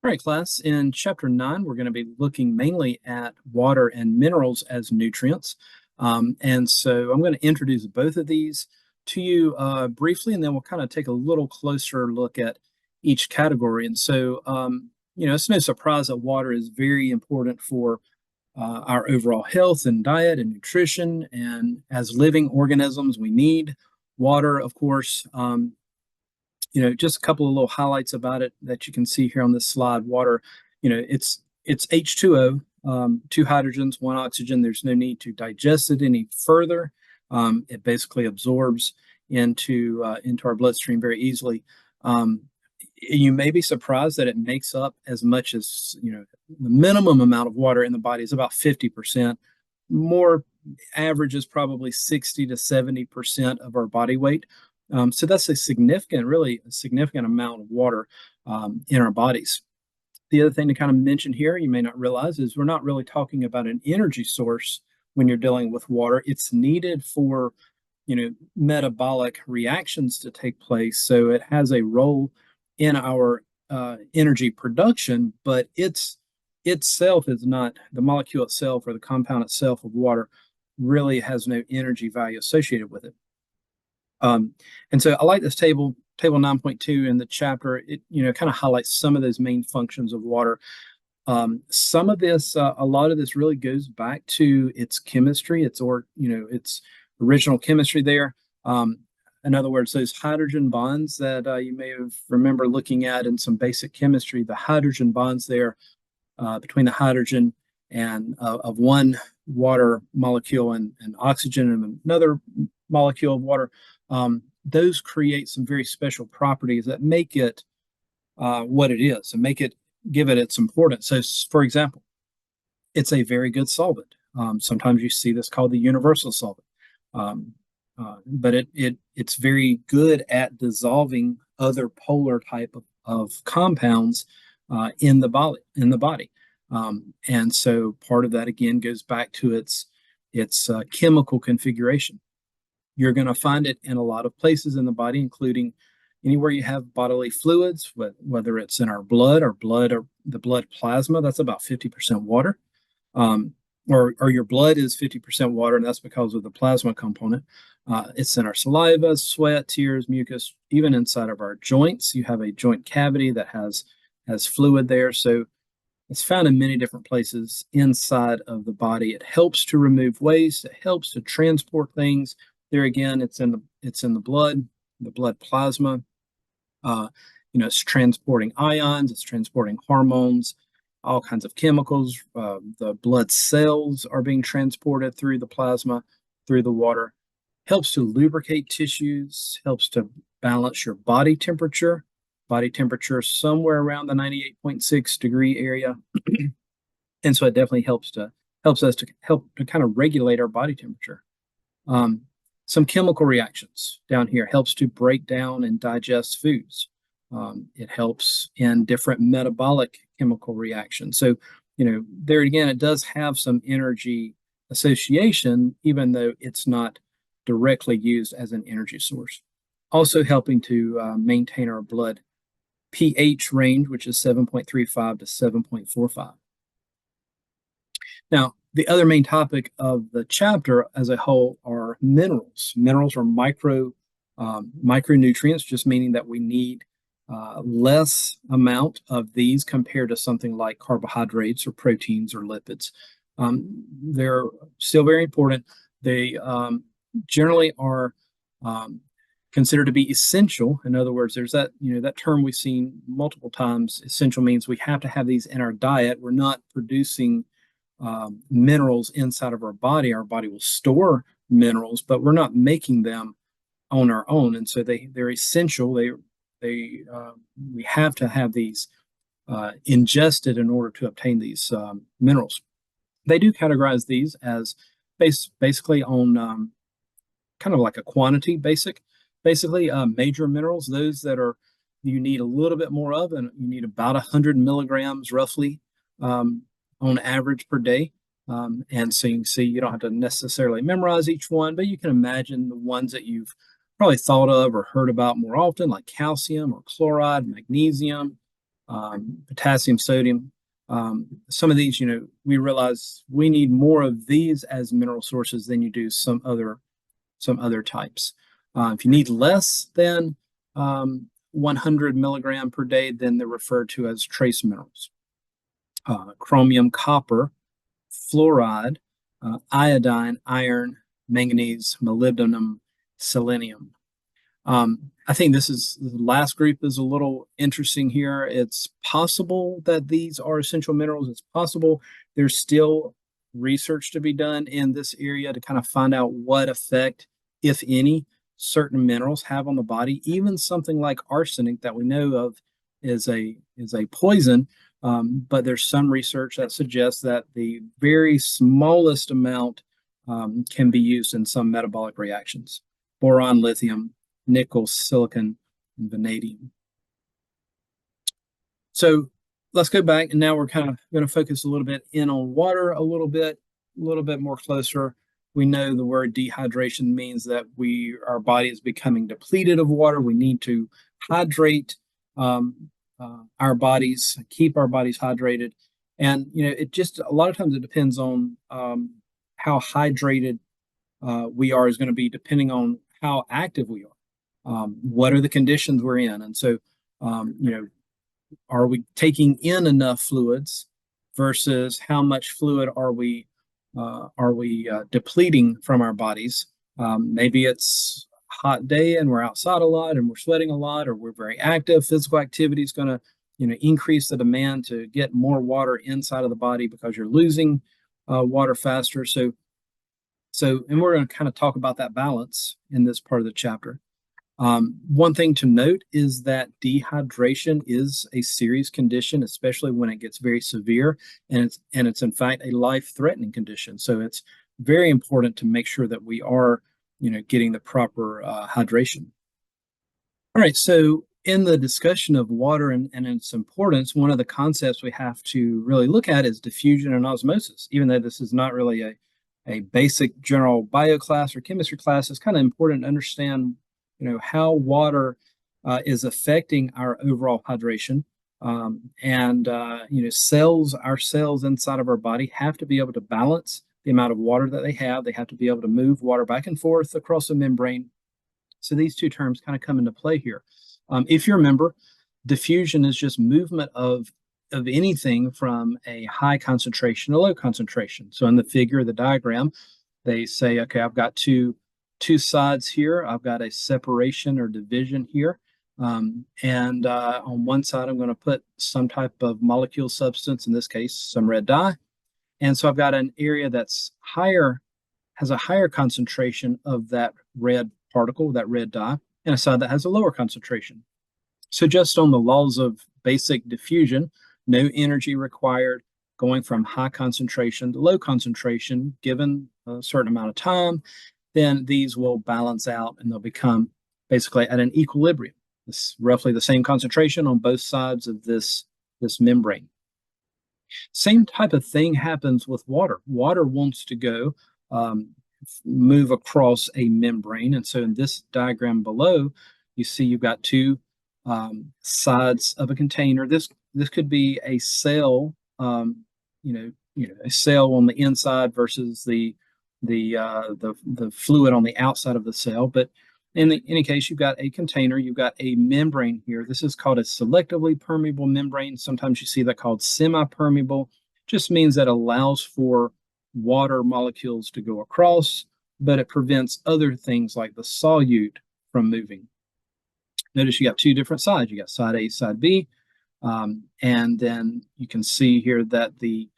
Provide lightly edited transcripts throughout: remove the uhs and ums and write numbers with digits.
All right, class. In chapter 9, we're going to be looking mainly at water and minerals as nutrients. And so I'm going to introduce both of these to you briefly, and then we'll kind of take a little closer look at each category. And so, it's no surprise that water is very important for our overall health and diet and nutrition. And as living organisms, we need water, of course. Just a couple of little highlights about it that you can see here on this slide. Water, it's H2O, two hydrogens, one oxygen. There's no need to digest it any further. It basically absorbs into our bloodstream very easily. You may be surprised that it makes up as much as the minimum amount of water in the body is about 50%. More average is probably 60 to 70% of our body weight. So that's really a significant amount of water in our bodies. The other thing to kind of mention here, you may not realize, is we're not really talking about an energy source when you're dealing with water. It's needed for, metabolic reactions to take place. So it has a role in our energy production, but itself is not, the molecule itself or the compound itself of water really has no energy value associated with it. And so I like this table 9.2 in the chapter. It kind of highlights some of those main functions of water. Some of this, a lot of this really goes back to its chemistry, its original chemistry there. In other words, those hydrogen bonds that you may have remember looking at in some basic chemistry, the hydrogen bonds there between the hydrogen and of one water molecule and oxygen and another molecule of water. Those create some very special properties that make it what it is and give it its importance. So, for example, it's a very good solvent. Sometimes you see this called the universal solvent, but it's very good at dissolving other polar type of compounds in the body. And so part of that again goes back to its chemical configuration. You're going to find it in a lot of places in the body, including anywhere you have bodily fluids, whether it's in our blood or the blood plasma. That's about 50% water, or your blood is 50% water, and that's because of the plasma component. It's in our saliva, sweat, tears, mucus, even inside of our joints. You have a joint cavity that has fluid there. So it's found in many different places inside of the body. It helps to remove waste. It helps to transport things. There again, it's in the blood plasma. It's transporting ions, it's transporting hormones, all kinds of chemicals. The blood cells are being transported through the plasma, through the water. Helps to lubricate tissues, helps to balance your body temperature. Body temperature somewhere around the 98.6 degree area. And so it definitely helps us to kind of regulate our body temperature. Some chemical reactions down here helps to break down and digest foods. It helps in different metabolic chemical reactions. So, there again, it does have some energy association, even though it's not directly used as an energy source. Also helping to maintain our blood pH range, which is 7.35 to 7.45. Now, the other main topic of the chapter as a whole are minerals. Minerals are micronutrients, just meaning that we need less amount of these compared to something like carbohydrates or proteins or lipids. They're still very important. They generally are considered to be essential. In other words, there's that term we've seen multiple times. Essential means we have to have these in our diet. We're not producing minerals inside of our body. Our body will store minerals, but we're not making them on our own, and so they're essential. We have to have these ingested in order to obtain these minerals. They do categorize these as basically on kind of like a quantity basically major minerals, those that you need a little bit more of, and you need about 100 milligrams roughly on average per day. And so you can see you don't have to necessarily memorize each one, but you can imagine the ones that you've probably thought of or heard about more often, like calcium or chloride, magnesium, potassium, sodium. Some of these, we realize we need more of these as mineral sources than you do some other types. If you need less than 100 milligram per day, then they're referred to as trace minerals. Chromium, copper, fluoride, iodine, iron, manganese, molybdenum, selenium. I think the last group is a little interesting here. It's possible that these are essential minerals. It's possible there's still research to be done in this area to kind of find out what effect, if any, certain minerals have on the body. Even something like arsenic that we know of is a poison, but there's some research that suggests that the very smallest amount can be used in some metabolic reactions. Boron, lithium, nickel, silicon, and vanadium. So let's go back, and now we're kind of going to focus a little bit in on water a little bit more closer. We know the word dehydration means that our body is becoming depleted of water. We need to hydrate our bodies, keep our bodies hydrated. And, it just, a lot of times it depends on how hydrated we are is going to be depending on how active we are. What are the conditions we're in? And so, are we taking in enough fluids versus how much fluid are we depleting from our bodies? Maybe it's a hot day and we're outside a lot and we're sweating a lot, or we're very active. Physical activity is going to increase the demand to get more water inside of the body because you're losing water faster. So, and we're going to kind of talk about that balance in this part of the chapter. One thing to note is that dehydration is a serious condition, especially when it gets very severe, and it's in fact a life-threatening condition. So it's very important to make sure that we are, getting the proper hydration. All right, so in the discussion of water and its importance, one of the concepts we have to really look at is diffusion and osmosis. Even though this is not really a basic general bio class or chemistry class, it's kind of important to understand how water is affecting our overall hydration. Our cells inside of our body have to be able to balance the amount of water that they have. They have to be able to move water back and forth across the membrane. So these two terms kind of come into play here. If you remember, diffusion is just movement of anything from a high concentration to low concentration. So in the figure, the diagram, they say, okay, I've got two sides here. I've got a separation or division here. On one side, I'm going to put some type of molecule substance, in this case, some red dye. And so I've got an area that's higher, has a higher concentration of that red particle, that red dye, and a side that has a lower concentration. So just on the laws of basic diffusion, no energy required, going from high concentration to low concentration, given a certain amount of time, then these will balance out and they'll become basically at an equilibrium. It's roughly the same concentration on both sides of this membrane. Same type of thing happens with water. Water wants to go move across a membrane. And so in this diagram below, you see you've got two sides of a container. This could be a cell, a cell on the inside versus the fluid on the outside of the cell. But in any case, you've got a container, you've got a membrane here. This is called a selectively permeable membrane. Sometimes you see that called semi-permeable. Just means that allows for water molecules to go across, but it prevents other things like the solute from moving. Notice you got two different sides. You got side A, side B. And then you can see here that the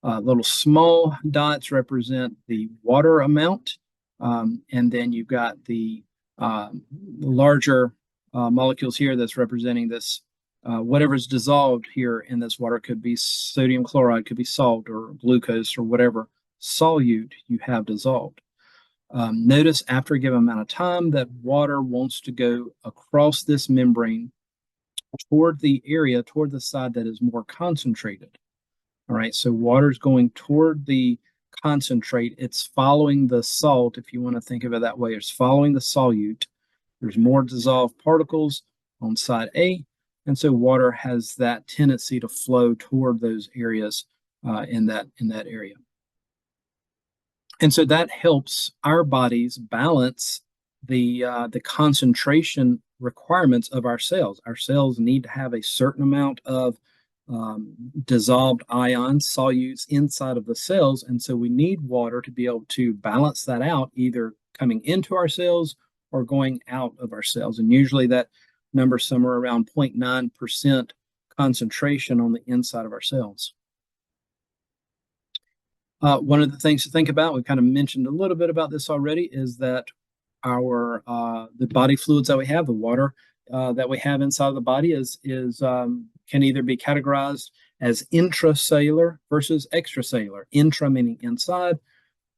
little small dots represent the water amount. And then you've got the larger molecules here that's representing this, whatever's dissolved here in this water. Could be sodium chloride, could be salt or glucose or whatever solute you have dissolved. Notice after a given amount of time that water wants to go across this membrane toward the area, toward the side that is more concentrated. All right, so water's going toward the concentrate. It's following the salt, if you want to think of it that way. It's following the solute. There's more dissolved particles on side A, And so water has that tendency to flow toward those areas in that area. And so that helps our bodies balance the concentration requirements of our cells. Our cells need to have a certain amount of dissolved ions, solutes inside of the cells. And so we need water to be able to balance that out, either coming into our cells or going out of our cells. And usually that number somewhere around 0.9% concentration on the inside of our cells. One of the things to think about, we kind of mentioned a little bit about this already, is that our the body fluids that we have, the water that we have inside of the body can either be categorized as intracellular versus extracellular. Intra meaning inside.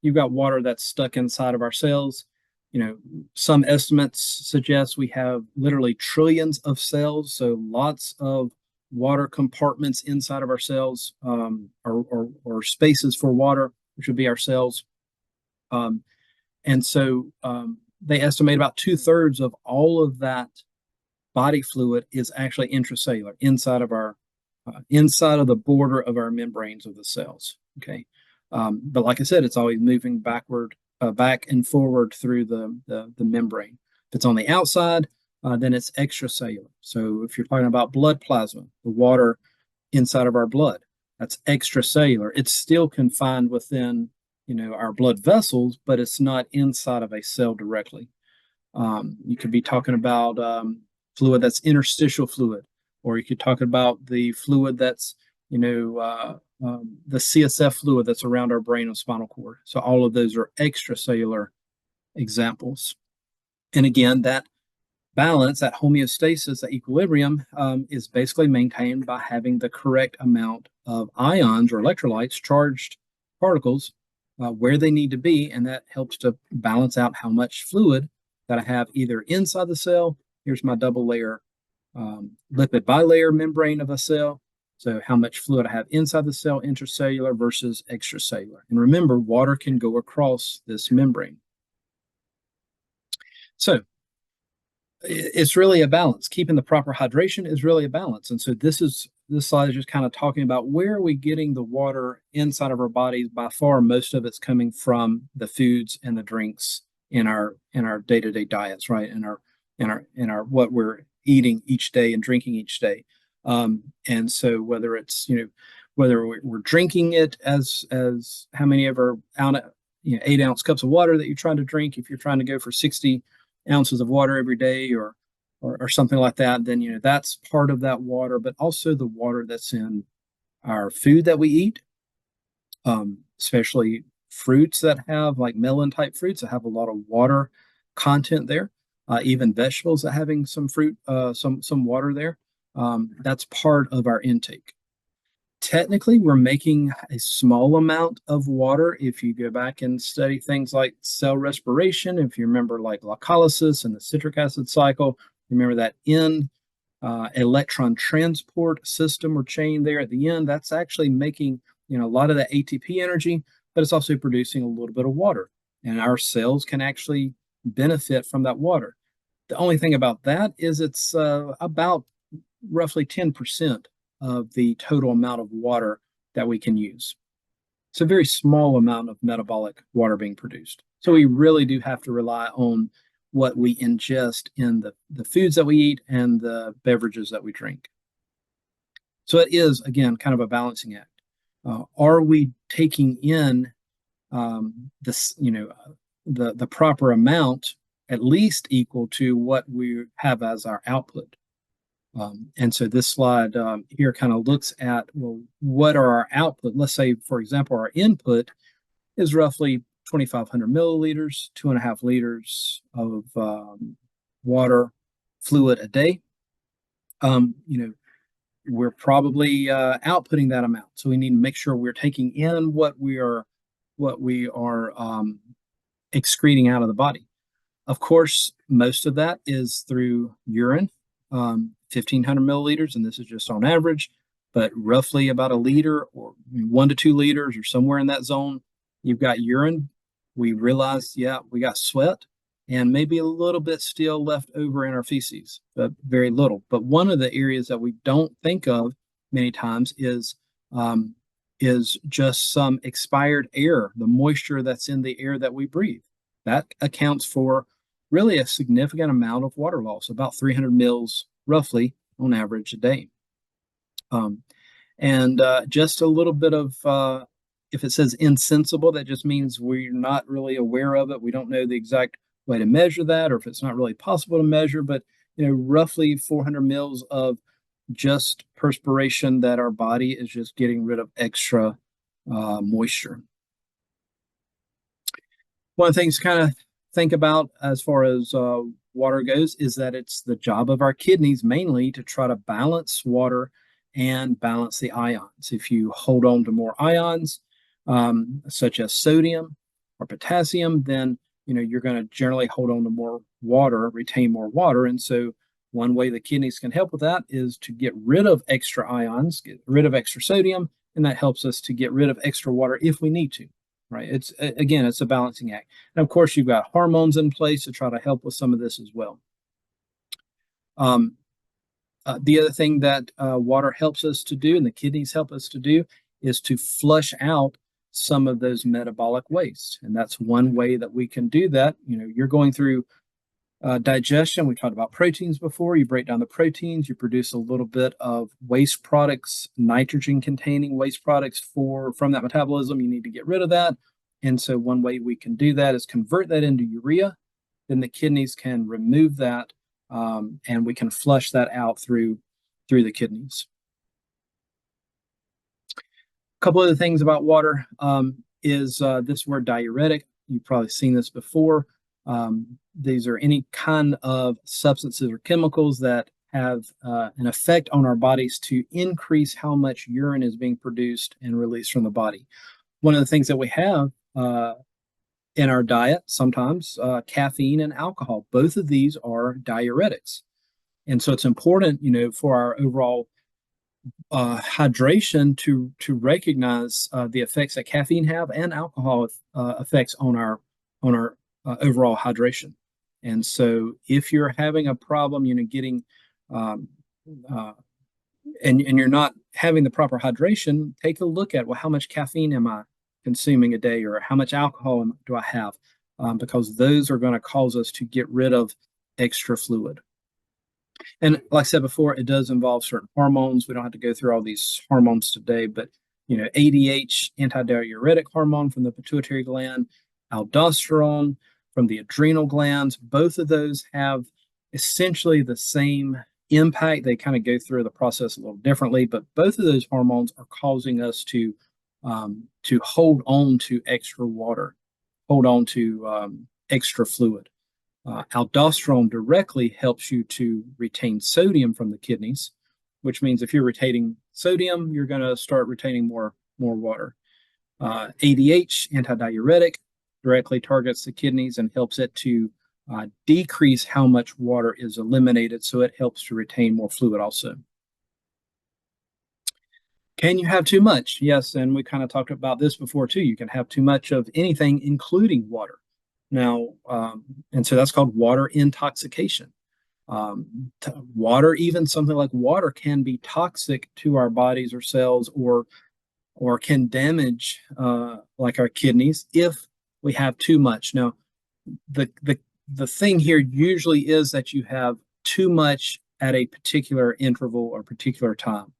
You've got water that's stuck inside of our cells. You know, some estimates suggest we have literally trillions of cells, so lots of water compartments inside of our cells, or spaces for water, which would be our cells. And so they estimate about 2/3 of all of that body fluid is actually intracellular, inside of the border of our membranes of the cells. Okay, but like I said, it's always moving back and forward through the membrane. If it's on the outside, then it's extracellular. So if you're talking about blood plasma, the water inside of our blood, that's extracellular. It's still confined within, our blood vessels, but it's not inside of a cell directly. You could be talking about fluid that's interstitial fluid, or you could talk about the fluid that's, the CSF fluid that's around our brain and spinal cord. So all of those are extracellular examples. And again, that balance, that homeostasis, that equilibrium is basically maintained by having the correct amount of ions or electrolytes, charged particles, where they need to be, and that helps to balance out how much fluid that I have either inside the cell. Here's my double layer lipid bilayer membrane of a cell. So how much fluid I have inside the cell, intracellular versus extracellular. And remember, water can go across this membrane. So it's really a balance. Keeping the proper hydration is really a balance. And so this slide is just kind of talking about where are we getting the water inside of our bodies. By far, most of it's coming from the foods and the drinks in our day-to-day diets, right? In our what we're eating each day and drinking each day. And so whether it's, whether we're drinking it as how many of our 8-ounce cups of water that you're trying to drink, if you're trying to go for 60 ounces of water every day or something like that, then that's part of that water, but also the water that's in our food that we eat, especially fruits that have, like melon type fruits that have a lot of water content there, even vegetables that having some fruit, some water there. That's part of our intake. Technically, we're making a small amount of water. If you go back and study things like cell respiration, if you remember like glycolysis and the citric acid cycle, remember that end electron transport system or chain there at the end, that's actually making a lot of that ATP energy, but it's also producing a little bit of water. And our cells can actually benefit from that water. The only thing about that is it's about roughly 10% of the total amount of water that we can use. It's a very small amount of metabolic water being produced. So we really do have to rely on what we ingest in the foods that we eat and the beverages that we drink. So it is, again, kind of a balancing act. Are we taking in the proper amount, at least equal to what we have as our output? And so this slide here kind of looks at, well, what are our output? Let's say, for example, our input is roughly 2,500 milliliters, 2.5 liters of water fluid a day. We're probably outputting that amount. So we need to make sure we're taking in what we are excreting out of the body. Of course, most of that is through urine. 1,500 milliliters, and this is just on average, but roughly about a liter or 1 to 2 liters or somewhere in that zone. You've got urine. We realized, we got sweat. and maybe a little bit still left over in our feces, but very little. But one of the areas that we don't think of many times is just some expired air, the moisture that's in the air that we breathe. That accounts for really a significant amount of water loss, about 300 mils roughly on average a day. And just a little bit of, if it says insensible, that just means we're not really aware of it. We don't know the exact way to measure that, or if it's not really possible to measure, but roughly 400 mils of just perspiration that our body is just getting rid of extra moisture. One of the things to kind of think about as far as water goes is that it's the job of our kidneys mainly to try to balance water and balance the ions. If you hold on to more ions, such as sodium or potassium, then you're going to generally hold on to more water, retain more water. And so one way the kidneys can help with that is to get rid of extra ions, get rid of extra sodium, and that helps us to get rid of extra water if we need to, right? It's a balancing act. And of course, you've got hormones in place to try to help with some of this as well. The other thing that water helps us to do and the kidneys help us to do is to flush out some of those metabolic waste. And that's one way that we can do that. You're going through digestion. We talked about proteins before. You break down the proteins, you produce a little bit of waste products, nitrogen containing waste products from that metabolism. You need to get rid of that. And so one way we can do that is convert that into urea. Then the kidneys can remove that, and we can flush that out through the kidneys. A couple other things about water is this word diuretic. You've probably seen this before. These are any kind of substances or chemicals that have an effect on our bodies to increase how much urine is being produced and released from the body. One of the things that we have in our diet, sometimes caffeine and alcohol, both of these are diuretics. And so it's important, for our overall hydration to recognize the effects that caffeine have and alcohol effects on our overall hydration. And so if you're having a problem, getting and you're not having the proper hydration, take a look at, well, how much caffeine am I consuming a day, or how much alcohol do I have? Because those are going to cause us to get rid of extra fluid. And like I said before, it does involve certain hormones. We don't have to go through all these hormones today, but ADH, antidiuretic hormone from the pituitary gland, aldosterone from the adrenal glands, both of those have essentially the same impact. They kind of go through the process a little differently, but both of those hormones are causing us to hold on to extra water, hold on to extra fluid. Aldosterone directly helps you to retain sodium from the kidneys, which means if you're retaining sodium, you're going to start retaining more water. ADH, antidiuretic, directly targets the kidneys and helps it to decrease how much water is eliminated, so it helps to retain more fluid also. Can you have too much? Yes, and we kind of talked about this before too. You can have too much of anything, including water. Now, and so that's called water intoxication. Water, even something like water, can be toxic to our bodies or cells, or can damage like our kidneys if we have too much. Now, the thing here usually is that you have too much at a particular interval or particular time.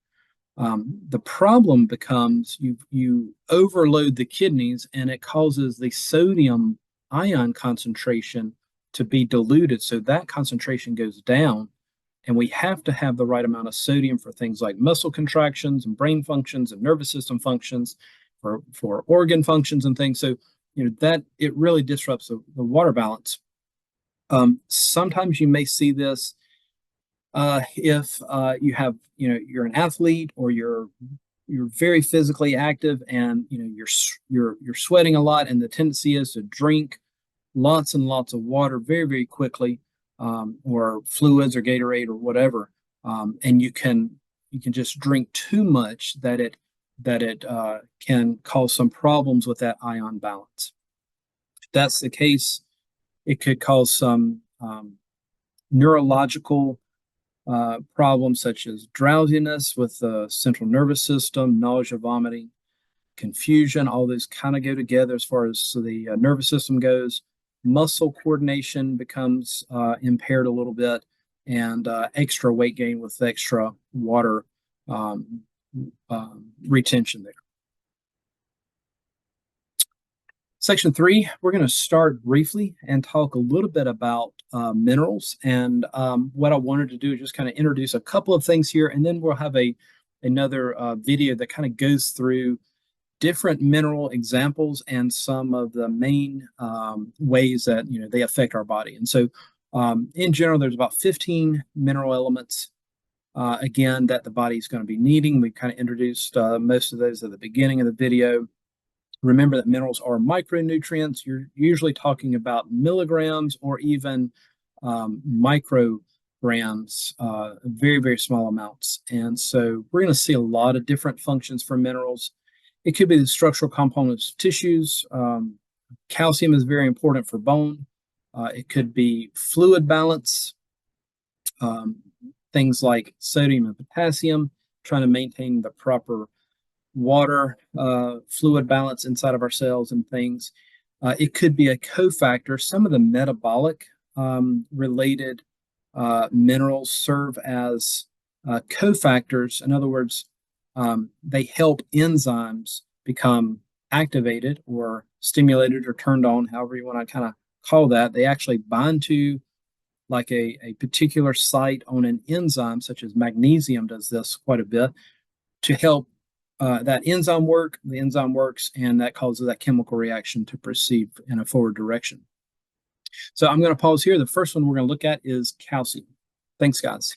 The problem becomes you overload the kidneys, and it causes the sodium ion concentration to be diluted, so that concentration goes down, and we have to have the right amount of sodium for things like muscle contractions and brain functions and nervous system functions, for organ functions and things. So that it really disrupts the water balance. Sometimes you may see this if you have you're an athlete, or you're very physically active, and you're sweating a lot, and the tendency is to drink lots and lots of water very, very quickly, or fluids or Gatorade or whatever, and you can just drink too much that it can cause some problems with that ion balance. If that's the case, It could cause some neurological problems such as drowsiness with the central nervous system, nausea, vomiting, confusion. All those kind of go together as far as the nervous system goes. Muscle coordination becomes impaired a little bit, and extra weight gain with extra water um, retention there. Section 3, we're going to start briefly and talk a little bit about minerals. And what I wanted to do is just kind of introduce a couple of things here, and then we'll have another video that kind of goes through different mineral examples and some of the main ways that they affect our body. And so, in general, there's about 15 mineral elements. Again, that the body is going to be needing. We kind of introduced most of those at the beginning of the video. Remember that minerals are micronutrients. You're usually talking about milligrams or even micrograms, very, very small amounts. And so we're going to see a lot of different functions for minerals. It could be the structural components of tissues. Calcium is very important for bone. It could be fluid balance, things like sodium and potassium, trying to maintain the proper water fluid balance inside of our cells and things. It could be a cofactor. Some of the metabolic related minerals serve as cofactors. In other words, they help enzymes become activated or stimulated or turned on, however you want to kind of call that. They actually bind to like a particular site on an enzyme, such as magnesium does this quite a bit, to help that enzyme work. The enzyme works, and that causes that chemical reaction to proceed in a forward direction. So I'm going to pause here. The first one we're going to look at is calcium. Thanks, guys.